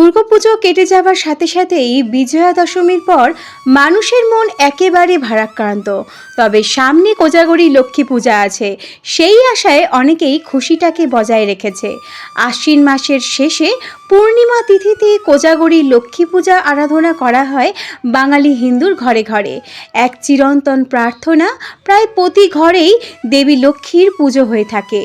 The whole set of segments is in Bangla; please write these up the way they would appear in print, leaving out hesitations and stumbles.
দুর্গাপুজো কেটে যাবার সাথে সাথেই বিজয়া দশমীর পর মানুষের মন একেবারে ভারাক্রান্ত। তবে সামনে কোজাগরী লক্ষ্মী পূজা আছে, সেই আশায় অনেকেই খুশিটাকে বজায় রেখেছে। আশ্বিন মাসের শেষে পূর্ণিমা তিথিতে কোজাগরী লক্ষ্মী পূজা আরাধনা করা হয় বাঙালি হিন্দুর ঘরে ঘরে। এক চিরন্তন প্রার্থনা, প্রায় প্রতি ঘরেই দেবী লক্ষ্মীর পুজো হয়ে থাকে।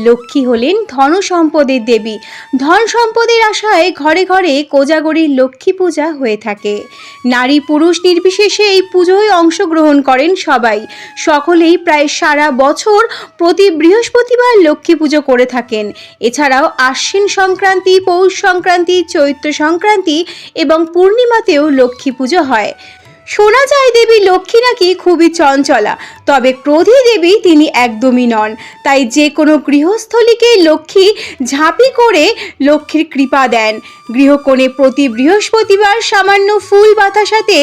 লক্ষ্মী হলেন ধন সম্পদের দেবী। ধন সম্পদের আশায় ঘরে ঘরে কোজাগরীর লক্ষ্মী পূজা হয়ে থাকে। নারী পুরুষ নির্বিশেষে এই পুজোয় অংশগ্রহণ করেন সবাই। সকলেই প্রায় সারা বছর প্রতি বৃহস্পতিবার লক্ষ্মী পুজো করে থাকেন। এছাড়াও আশ্বিন সংক্রান্তি, পৌষ সংক্রান্তি, চৈত্র সংক্রান্তি এবং পূর্ণিমাতেও লক্ষ্মী পুজো হয়। শোনা যায় দেবী লক্ষ্মী নাকি খুবই চঞ্চলা, তবে ক্রোধী দেবী তিনি একদমই নন। তাই যে কোনো গৃহস্থলীকে লক্ষ্মী ঝাঁপি করে লক্ষ্মীর কৃপা দেন। গৃহকোণে প্রতি বৃহস্পতিবার সামান্য ফুল বাতাসাতে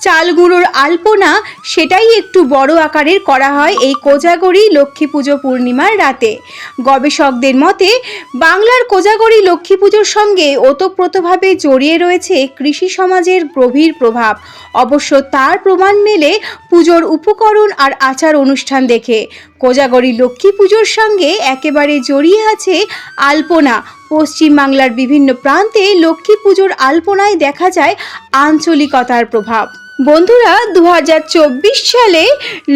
চাল গুঁড়োর আলপনা, সেটাই একটু বড় আকারের করা হয় এই কোজাগরী লক্ষ্মী পুজো পূর্ণিমার রাতে। গবেষকদের মতে বাংলার কোজাগরী লক্ষ্মী পুজোর সঙ্গে ওতপ্রোতভাবে জড়িয়ে রয়েছে কৃষি সমাজের গভীর প্রভাব। অবশ্য তার প্রমাণ মেলে পুজোর উপকরণ আর আচার অনুষ্ঠান দেখে। কোজাগরী লক্ষ্মী পুজোর সঙ্গে একেবারে জড়িয়ে আছে আলপনা। পশ্চিমবাংলার বিভিন্ন প্রান্তে লক্ষ্মী পুজোর আলপনায় দেখা যায় আঞ্চলিকতার প্রভাব। বন্ধুরা, 2024 সালে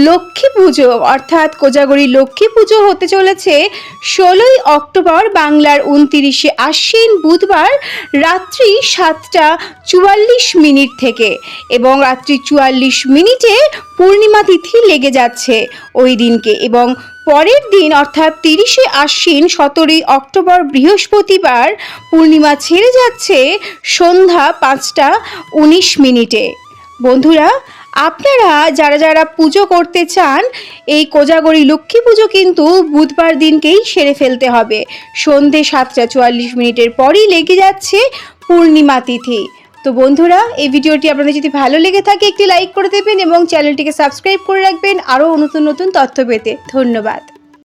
লক্ষ্মী পুজো অর্থাৎ কোজাগরী লক্ষ্মী পুজো হতে চলেছে 16ই অক্টোবর বাংলার 29শে আশ্বিন বুধবার রাত্রি 7:44 থেকে, এবং রাত্রি 44 মিনিটে পূর্ণিমা তিথি লেগে যাচ্ছে ওই দিনকে। এবং পরের দিন অর্থাৎ 30শে আশ্বিন 17ই অক্টোবর বৃহস্পতিবার পূর্ণিমা ছেড়ে যাচ্ছে সন্ধ্যা 5:19। বন্ধুরা, আপনারা যারা যারা পুজো করতে চান, এই কোজাগরী লক্ষ্মী পুজো কিন্তু বুধবার দিনকেই সেরে ফেলতে হবে। সন্ধে 7:44 পরই লেগে যাচ্ছে পূর্ণিমা তিথি। তো বন্ধুরা, এই ভিডিওটি আপনাদের যদি ভালো লেগে থাকে একটি লাইক করে দেবেন এবং চ্যানেলটিকে সাবস্ক্রাইব করে রাখবেন আরও নতুন নতুন তথ্য পেতে। ধন্যবাদ।